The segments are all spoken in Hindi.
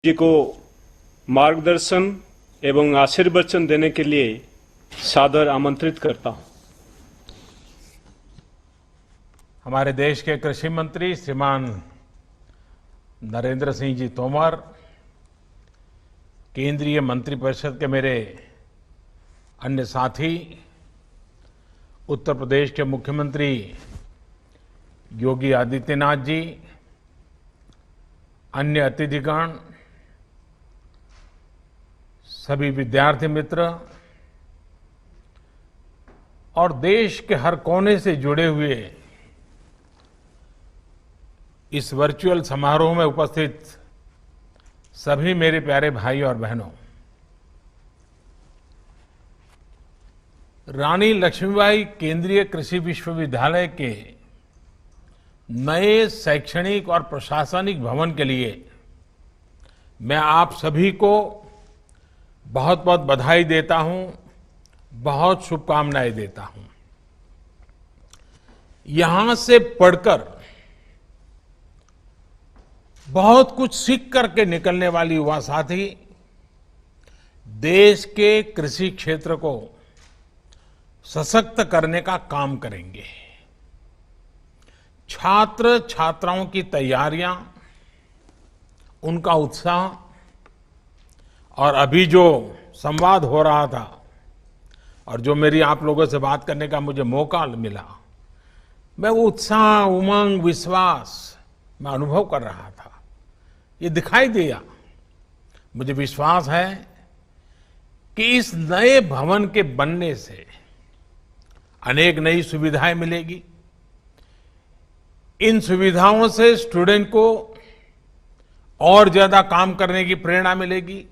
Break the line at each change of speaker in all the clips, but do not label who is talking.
जी को मार्गदर्शन एवं आशीर्वचन देने के लिए सादर आमंत्रित करता हूं।
हमारे देश के कृषि मंत्री श्रीमान नरेंद्र सिंह जी तोमर, केंद्रीय मंत्रिपरिषद के मेरे अन्य साथी, उत्तर प्रदेश के मुख्यमंत्री योगी आदित्यनाथ जी, अन्य अतिथिगण, सभी विद्यार्थी मित्र और देश के हर कोने से जुड़े हुए इस वर्चुअल समारोह में उपस्थित सभी मेरे प्यारे भाई और बहनों, रानी लक्ष्मीबाई केंद्रीय कृषि विश्वविद्यालय के नए शैक्षणिक और प्रशासनिक भवन के लिए मैं आप सभी को बहुत बहुत बधाई देता हूं, बहुत शुभकामनाएं देता हूं। यहां से पढ़कर बहुत कुछ सीख करके निकलने वाली युवा साथी देश के कृषि क्षेत्र को सशक्त करने का काम करेंगे। छात्र छात्राओं की तैयारियां, उनका उत्साह और अभी जो संवाद हो रहा था और जो मेरी आप लोगों से बात करने का मुझे मौका मिला, मैं वो उत्साह, उमंग, विश्वास मैं अनुभव कर रहा था। ये दिखाई दिया। मुझे विश्वास है कि इस नए भवन के बनने से अनेक नई सुविधाएं मिलेगी। इन सुविधाओं से स्टूडेंट को और ज्यादा काम करने की प्रेरणा मिलेगी,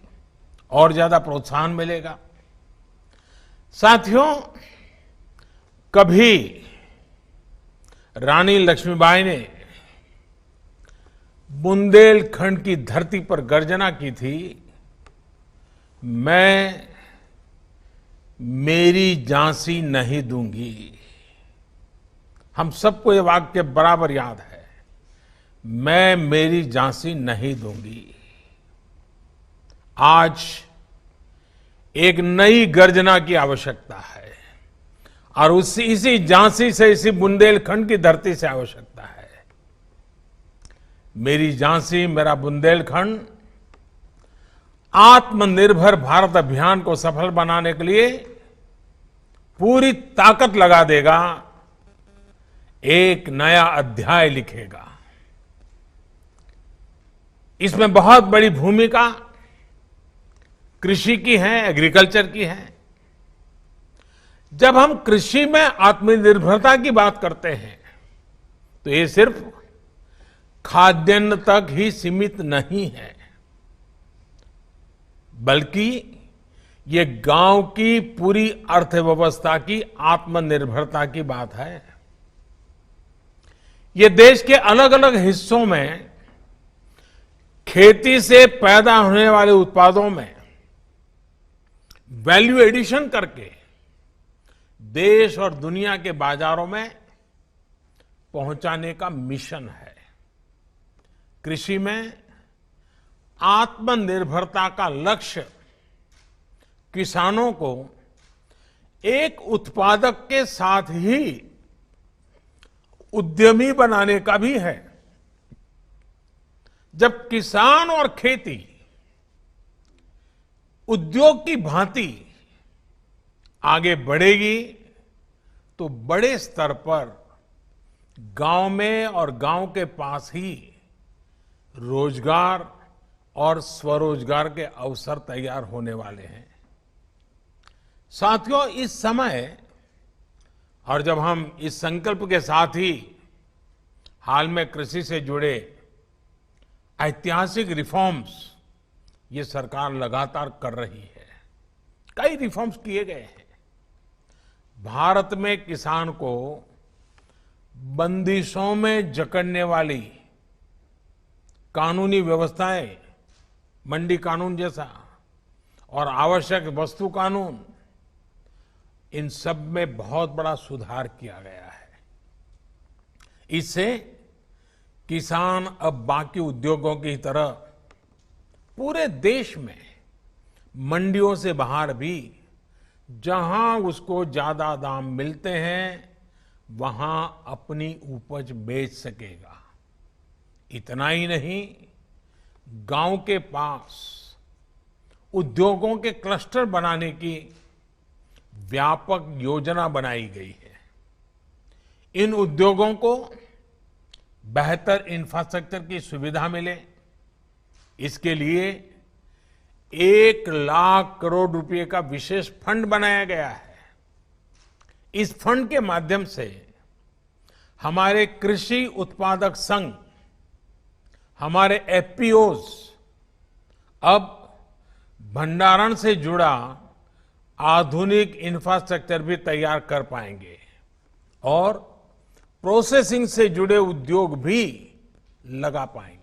और ज्यादा प्रोत्साहन मिलेगा। साथियों, कभी रानी लक्ष्मीबाई ने बुंदेलखंड की धरती पर गर्जना की थी, मैं मेरी झांसी नहीं दूंगी। हम सबको ये वाक्य बराबर याद है, मैं मेरी झांसी नहीं दूंगी। आज एक नई गर्जना की आवश्यकता है और इसी झांसी से, इसी बुंदेलखंड की धरती से आवश्यकता है। मेरी झांसी, मेरा बुंदेलखंड आत्मनिर्भर भारत अभियान को सफल बनाने के लिए पूरी ताकत लगा देगा, एक नया अध्याय लिखेगा। इसमें बहुत बड़ी भूमिका कृषि की है, एग्रीकल्चर की है। जब हम कृषि में आत्मनिर्भरता की बात करते हैं तो ये सिर्फ खाद्यान्न तक ही सीमित नहीं है, बल्कि ये गांव की पूरी अर्थव्यवस्था की आत्मनिर्भरता की बात है। ये देश के अलग अलग हिस्सों में खेती से पैदा होने वाले उत्पादों में वैल्यू एडिशन करके देश और दुनिया के बाजारों में पहुंचाने का मिशन है। कृषि में आत्मनिर्भरता का लक्ष्य किसानों को एक उत्पादक के साथ ही उद्यमी बनाने का भी है। जब किसान और खेती उद्योग की भांति आगे बढ़ेगी तो बड़े स्तर पर गांव में और गांव के पास ही रोजगार और स्वरोजगार के अवसर तैयार होने वाले हैं। साथियों, इस समय और जब हम इस संकल्प के साथ ही हाल में कृषि से जुड़े ऐतिहासिक रिफॉर्म्स ये सरकार लगातार कर रही है, कई रिफॉर्म्स किए गए हैं। भारत में किसान को बंदिशों में जकड़ने वाली कानूनी व्यवस्थाएं, मंडी कानून जैसा और आवश्यक वस्तु कानून, इन सब में बहुत बड़ा सुधार किया गया है। इससे किसान अब बाकी उद्योगों की तरह पूरे देश में मंडियों से बाहर भी जहां उसको ज्यादा दाम मिलते हैं वहां अपनी उपज बेच सकेगा। इतना ही नहीं, गांव के पास उद्योगों के क्लस्टर बनाने की व्यापक योजना बनाई गई है। इन उद्योगों को बेहतर इंफ्रास्ट्रक्चर की सुविधा मिले, इसके लिए 1,00,000 करोड़ रुपए का विशेष फंड बनाया गया है। इस फंड के माध्यम से हमारे कृषि उत्पादक संघ, हमारे एफपीओज अब भंडारण से जुड़ा आधुनिक इंफ्रास्ट्रक्चर भी तैयार कर पाएंगे और प्रोसेसिंग से जुड़े उद्योग भी लगा पाएंगे।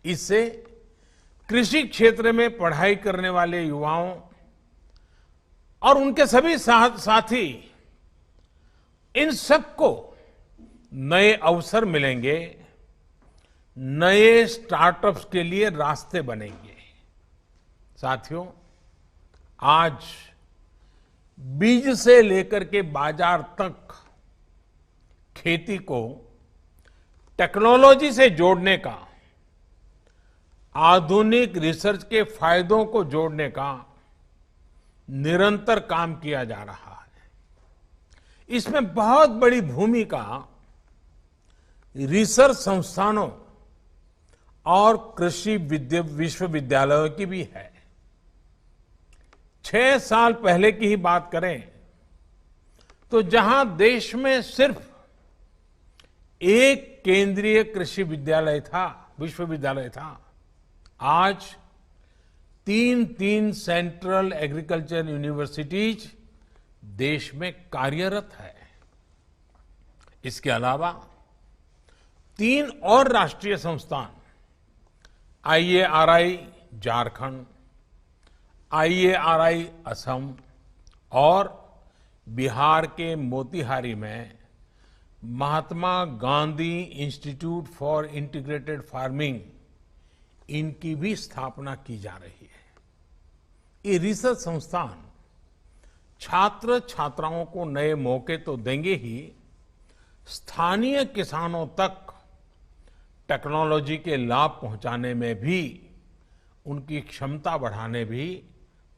इससे कृषि क्षेत्र में पढ़ाई करने वाले युवाओं और उनके सभी साथी, इन सबको नए अवसर मिलेंगे, नए स्टार्टअप्स के लिए रास्ते बनेंगे। साथियों, आज बीज से लेकर के बाजार तक खेती को टेक्नोलॉजी से जोड़ने का, आधुनिक रिसर्च के फायदों को जोड़ने का निरंतर काम किया जा रहा है। इसमें बहुत बड़ी भूमिका रिसर्च संस्थानों और कृषि विश्वविद्यालयों की भी है। 6 साल पहले की ही बात करें तो जहां देश में सिर्फ एक केंद्रीय कृषि विश्वविद्यालय था, आज 3 सेंट्रल एग्रीकल्चर यूनिवर्सिटीज देश में कार्यरत है। इसके अलावा 3 और राष्ट्रीय संस्थान, IARI झारखंड, IARI असम और बिहार के मोतिहारी में Mahatma Gandhi institute for integrated farming, इनकी भी स्थापना की जा रही है। ये रिसर्च संस्थान छात्र छात्राओं को नए मौके तो देंगे ही, स्थानीय किसानों तक टेक्नोलॉजी के लाभ पहुंचाने में भी, उनकी क्षमता बढ़ाने भी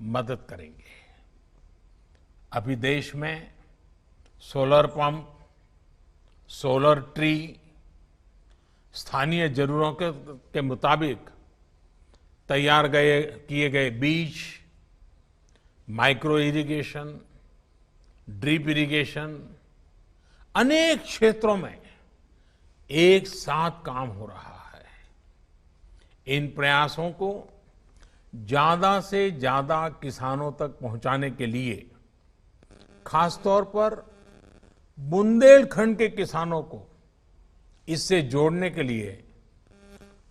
मदद करेंगे। अभी देश में सोलर पंप, सोलर ट्री, स्थानीय जरूरतों के मुताबिक तैयार किए गए बीज, माइक्रो इरिगेशन, ड्रिप इरिगेशन, अनेक क्षेत्रों में एक साथ काम हो रहा है। इन प्रयासों को ज्यादा से ज्यादा किसानों तक पहुंचाने के लिए खासतौर पर बुंदेलखंड के किसानों को इससे जोड़ने के लिए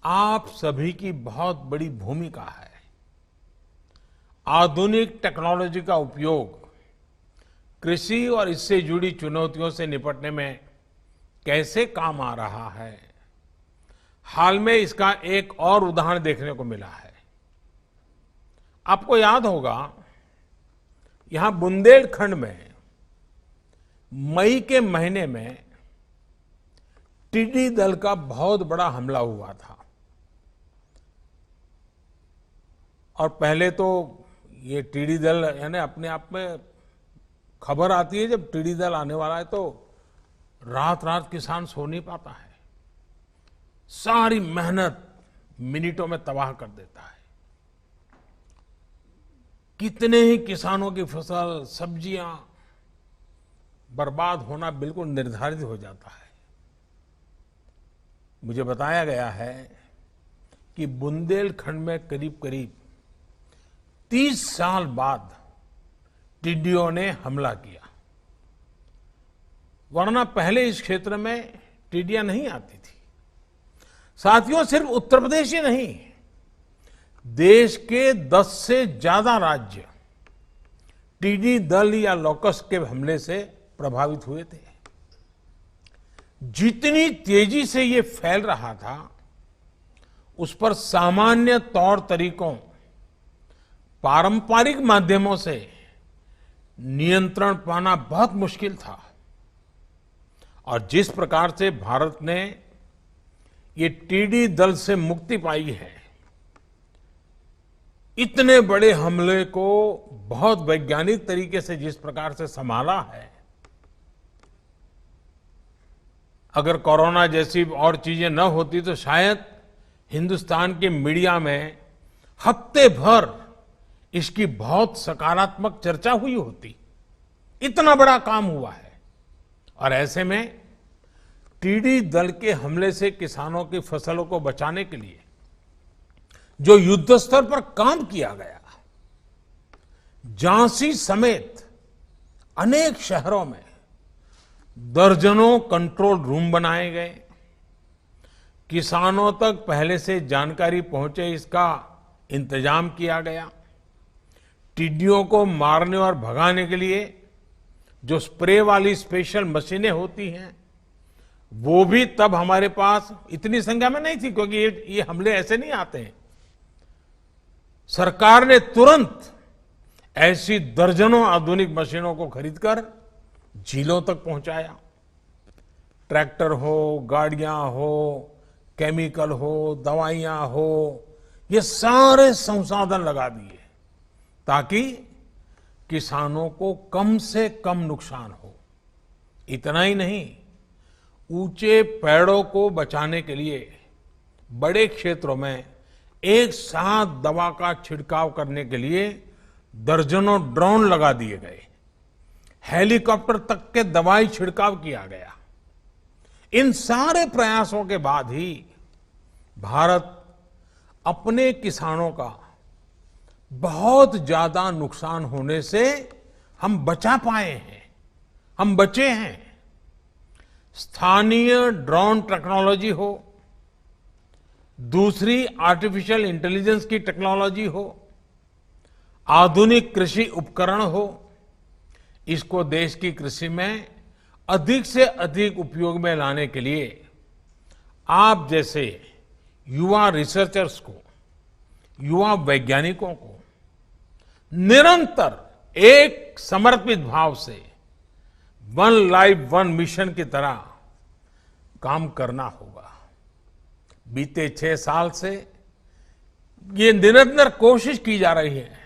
आप सभी की बहुत बड़ी भूमिका है। आधुनिक टेक्नोलॉजी का उपयोग कृषि और इससे जुड़ी चुनौतियों से निपटने में कैसे काम आ रहा है, हाल में इसका एक और उदाहरण देखने को मिला है। आपको याद होगा, यहां बुंदेलखंड में मई के महीने में टिड्डी दल का बहुत बड़ा हमला हुआ था और पहले तो ये टिड्डी दल यानी अपने आप में खबर आती है जब टिड्डी दल आने वाला है तो रात रात किसान सो नहीं पाता है, सारी मेहनत मिनटों में तबाह कर देता है। कितने ही किसानों की फसल, सब्जियां बर्बाद होना बिल्कुल निर्धारित हो जाता है। मुझे बताया गया है कि बुंदेलखंड में करीब करीब 30 साल बाद टिड्डियों ने हमला किया, वरना पहले इस क्षेत्र में टिड्डियां नहीं आती थी। साथियों, सिर्फ उत्तर प्रदेश ही नहीं, देश के 10 से ज्यादा राज्य टिड्डी दल या लोकस्ट के हमले से प्रभावित हुए थे। जितनी तेजी से ये फैल रहा था, उस पर सामान्य तौर तरीकों, पारंपरिक माध्यमों से नियंत्रण पाना बहुत मुश्किल था। और जिस प्रकार से भारत ने ये टीडी दल से मुक्ति पाई है, इतने बड़े हमले को बहुत वैज्ञानिक तरीके से जिस प्रकार से संभाला है, अगर कोरोना जैसी और चीजें न होती तो शायद हिंदुस्तान के मीडिया में हफ्ते भर इसकी बहुत सकारात्मक चर्चा हुई होती। इतना बड़ा काम हुआ है। और ऐसे में टीडी दल के हमले से किसानों की फसलों को बचाने के लिए जो युद्ध स्तर पर काम किया गया, झांसी समेत अनेक शहरों में दर्जनों कंट्रोल रूम बनाए गए, किसानों तक पहले से जानकारी पहुंचे इसका इंतजाम किया गया। टिड्डियों को मारने और भगाने के लिए जो स्प्रे वाली स्पेशल मशीनें होती हैं, वो भी तब हमारे पास इतनी संख्या में नहीं थी, क्योंकि ये हमले ऐसे नहीं आते हैं। सरकार ने तुरंत ऐसी दर्जनों आधुनिक मशीनों को खरीदकर झीलों तक पहुंचाया। ट्रैक्टर हो, गाड़ियां हो, केमिकल हो, दवाइयां हो, ये सारे संसाधन लगा दिए ताकि किसानों को कम से कम नुकसान हो। इतना ही नहीं, ऊंचे पेड़ों को बचाने के लिए बड़े क्षेत्रों में एक साथ दवा का छिड़काव करने के लिए दर्जनों ड्रोन लगा दिए गए, हेलीकॉप्टर तक के दवाई छिड़काव किया गया। इन सारे प्रयासों के बाद ही भारत अपने किसानों का बहुत ज्यादा नुकसान होने से हम बचा पाए हैं, हम बचे हैं। स्थानीय ड्रोन टेक्नोलॉजी हो, दूसरी आर्टिफिशियल इंटेलिजेंस की टेक्नोलॉजी हो, आधुनिक कृषि उपकरण हो, इसको देश की कृषि में अधिक से अधिक उपयोग में लाने के लिए आप जैसे युवा रिसर्चर्स को, युवा वैज्ञानिकों को निरंतर एक समर्पित भाव से वन लाइफ वन मिशन की तरह काम करना होगा। बीते 6 साल से ये निरंतर कोशिश की जा रही है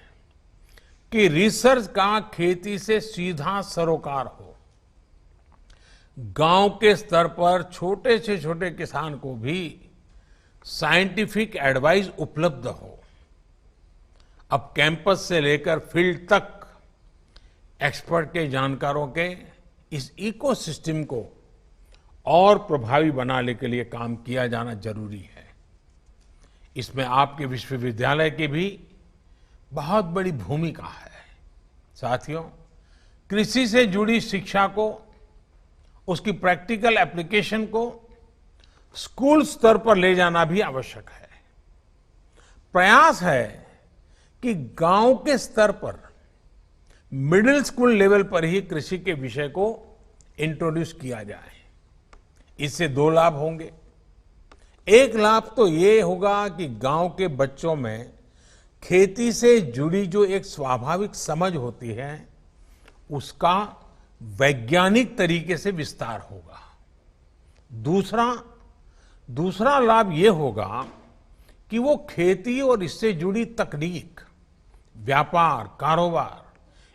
कि रिसर्च का खेती से सीधा सरोकार हो। गांव के स्तर पर छोटे से छोटे किसान को भी साइंटिफिक एडवाइस उपलब्ध हो। अब कैंपस से लेकर फील्ड तक एक्सपर्ट के जानकारों के इस इकोसिस्टम को और प्रभावी बनाने के लिए काम किया जाना जरूरी है। इसमें आपके विश्वविद्यालय की भी बहुत बड़ी भूमिका है। साथियों, कृषि से जुड़ी शिक्षा को, उसकी प्रैक्टिकल एप्लीकेशन को स्कूल स्तर पर ले जाना भी आवश्यक है। प्रयास है कि गांव के स्तर पर मिडिल स्कूल लेवल पर ही कृषि के विषय को इंट्रोड्यूस किया जाए। इससे 2 लाभ होंगे। एक लाभ तो ये होगा कि गांव के बच्चों में खेती से जुड़ी जो एक स्वाभाविक समझ होती है, उसका वैज्ञानिक तरीके से विस्तार होगा। दूसरा लाभ ये होगा कि वो खेती और इससे जुड़ी तकनीक, व्यापार, कारोबार,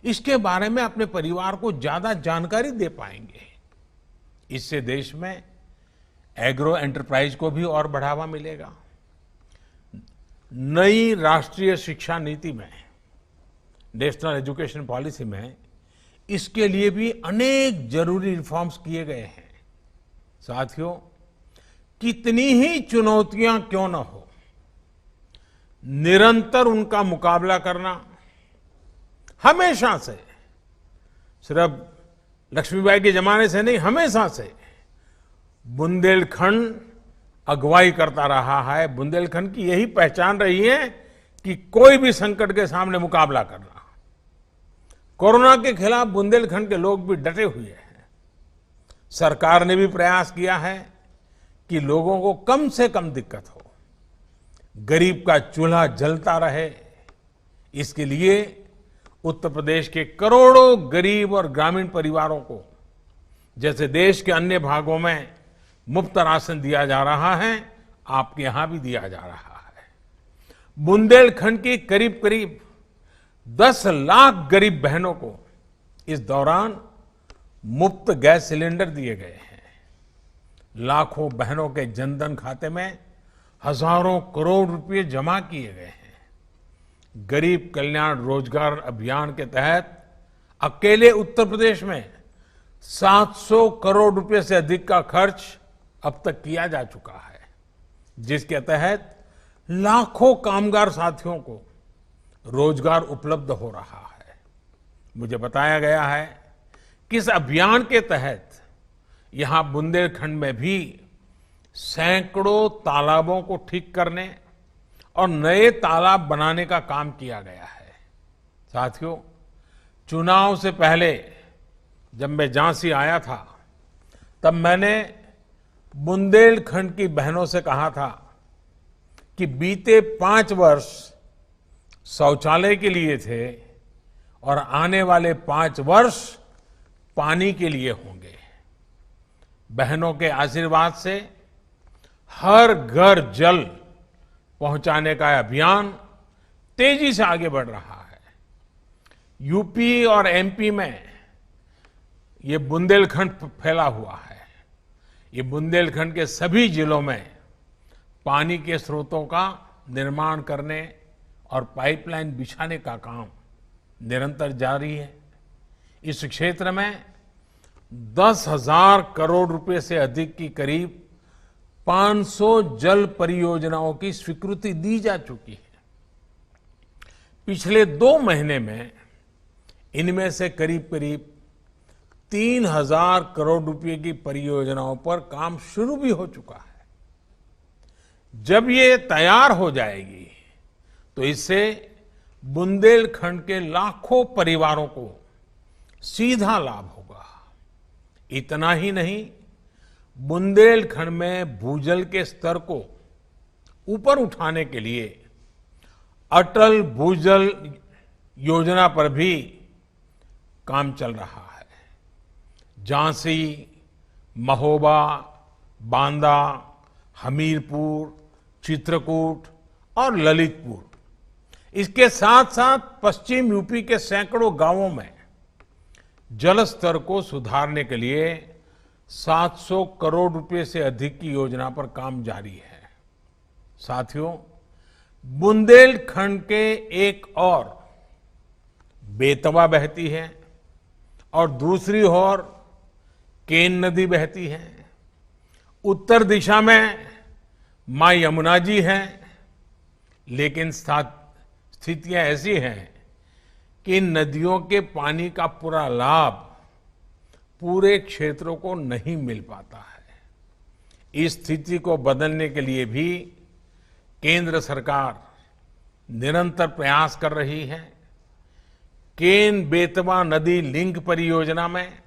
इसके बारे में अपने परिवार को ज्यादा जानकारी दे पाएंगे। इससे देश में एग्रो एंटरप्राइज को भी और बढ़ावा मिलेगा। नई राष्ट्रीय शिक्षा नीति में, नेशनल एजुकेशन पॉलिसी में, इसके लिए भी अनेक जरूरी रिफॉर्म्स किए गए हैं। साथियों, कितनी ही चुनौतियां क्यों न हो, निरंतर उनका मुकाबला करना हमेशा से, सिर्फ लक्ष्मीबाई के जमाने से नहीं, हमेशा से बुंदेलखंड अगुवाई करता रहा है। बुंदेलखंड की यही पहचान रही है कि कोई भी संकट के सामने मुकाबला करना। कोरोना के खिलाफ बुंदेलखंड के लोग भी डटे हुए हैं। सरकार ने भी प्रयास किया है कि लोगों को कम से कम दिक्कत हो। गरीब का चूल्हा जलता रहे, इसके लिए उत्तर प्रदेश के करोड़ों गरीब और ग्रामीण परिवारों को जैसे देश के अन्य भागों में मुफ्त राशन दिया जा रहा है, आपके यहां भी दिया जा रहा है। बुंदेलखंड की करीब करीब 10 लाख गरीब बहनों को इस दौरान मुफ्त गैस सिलेंडर दिए गए हैं। लाखों बहनों के जनधन खाते में हजारों करोड़ रुपए जमा किए गए हैं। गरीब कल्याण रोजगार अभियान के तहत अकेले उत्तर प्रदेश में 700 करोड़ रुपए से अधिक का खर्च अब तक किया जा चुका है, जिसके तहत लाखों कामगार साथियों को रोजगार उपलब्ध हो रहा है। मुझे बताया गया है कि इस अभियान के तहत यहां बुंदेलखंड में भी सैकड़ों तालाबों को ठीक करने और नए तालाब बनाने का काम किया गया है। साथियों, चुनाव से पहले जब मैं झांसी आया था, तब मैंने बुंदेलखंड की बहनों से कहा था कि बीते 5 वर्ष शौचालय के लिए थे और आने वाले 5 वर्ष पानी के लिए होंगे। बहनों के आशीर्वाद से हर घर जल पहुंचाने का अभियान तेजी से आगे बढ़ रहा है। यूपी और एमपी में ये बुंदेलखंड फैला हुआ है। ये बुंदेलखंड के सभी जिलों में पानी के स्रोतों का निर्माण करने और पाइपलाइन बिछाने का काम निरंतर जारी है। इस क्षेत्र में 10,000 करोड़ रुपए से अधिक की करीब 500 जल परियोजनाओं की स्वीकृति दी जा चुकी है। पिछले 2 महीने में इनमें से करीब करीब 3,000 करोड़ रुपए की परियोजनाओं पर काम शुरू भी हो चुका है। जब ये तैयार हो जाएगी तो इससे बुंदेलखंड के लाखों परिवारों को सीधा लाभ होगा। इतना ही नहीं, बुंदेलखंड में भूजल के स्तर को ऊपर उठाने के लिए अटल भूजल योजना पर भी काम चल रहा है। झांसी, महोबा, बांदा, हमीरपुर, चित्रकूट और ललितपुर, इसके साथ साथ पश्चिम यूपी के सैकड़ों गांवों में जल स्तर को सुधारने के लिए 700 करोड़ रुपए से अधिक की योजना पर काम जारी है। साथियों, बुंदेलखंड के एक और बेतवा बहती है और दूसरी ओर केन नदी बहती है। उत्तर दिशा में मां यमुना जी हैं, लेकिन स्थितियां ऐसी हैं कि इन नदियों के पानी का पूरा लाभ पूरे क्षेत्रों को नहीं मिल पाता है। इस स्थिति को बदलने के लिए भी केंद्र सरकार निरंतर प्रयास कर रही है। केन बेतवा नदी लिंक परियोजना में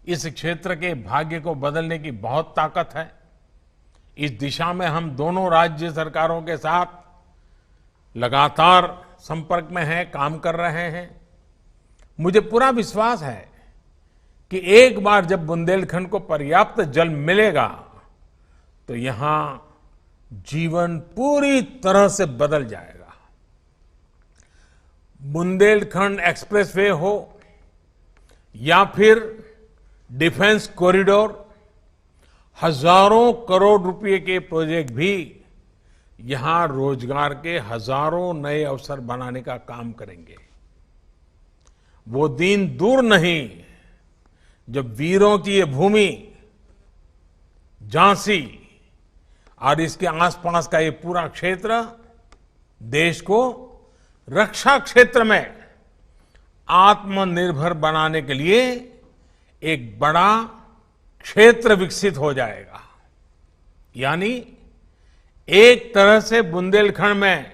इस क्षेत्र के भाग्य को बदलने की बहुत ताकत है। इस दिशा में हम दोनों राज्य सरकारों के साथ लगातार संपर्क में हैं, काम कर रहे हैं। मुझे पूरा विश्वास है कि एक बार जब बुंदेलखंड को पर्याप्त जल मिलेगा तो यहां जीवन पूरी तरह से बदल जाएगा। बुंदेलखंड एक्सप्रेसवे हो या फिर डिफेंस कॉरिडोर, हजारों करोड़ रुपए के प्रोजेक्ट भी यहां रोजगार के हजारों नए अवसर बनाने का काम करेंगे। वो दिन दूर नहीं जब वीरों की ये भूमि झांसी और इसके आसपास का ये पूरा क्षेत्र देश को रक्षा क्षेत्र में आत्मनिर्भर बनाने के लिए एक बड़ा क्षेत्र विकसित हो जाएगा। यानी एक तरह से बुंदेलखंड में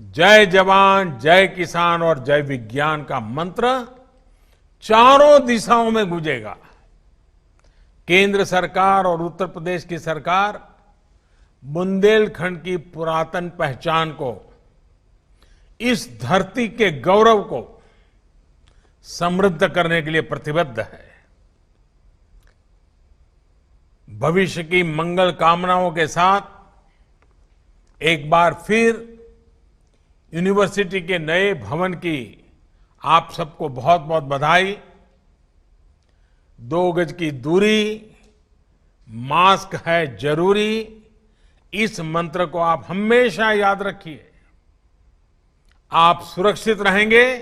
जय जवान, जय किसान और जय विज्ञान का मंत्र चारों दिशाओं में गूंजेगा। केंद्र सरकार और उत्तर प्रदेश की सरकार बुंदेलखंड की पुरातन पहचान को, इस धरती के गौरव को समृद्ध करने के लिए प्रतिबद्ध है। भविष्य की मंगल कामनाओं के साथ एक बार फिर यूनिवर्सिटी के नए भवन की आप सबको बहुत बहुत बधाई। 2 गज की दूरी, मास्क है जरूरी, इस मंत्र को आप हमेशा याद रखिए। आप सुरक्षित रहेंगे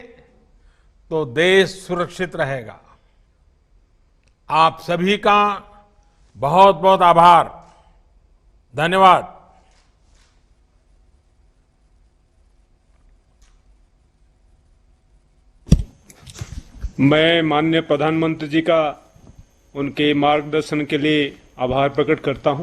तो देश सुरक्षित रहेगा। आप सभी का बहुत बहुत आभार। धन्यवाद।
मैं माननीय प्रधानमंत्री जी का उनके मार्गदर्शन के लिए आभार प्रकट करता हूं।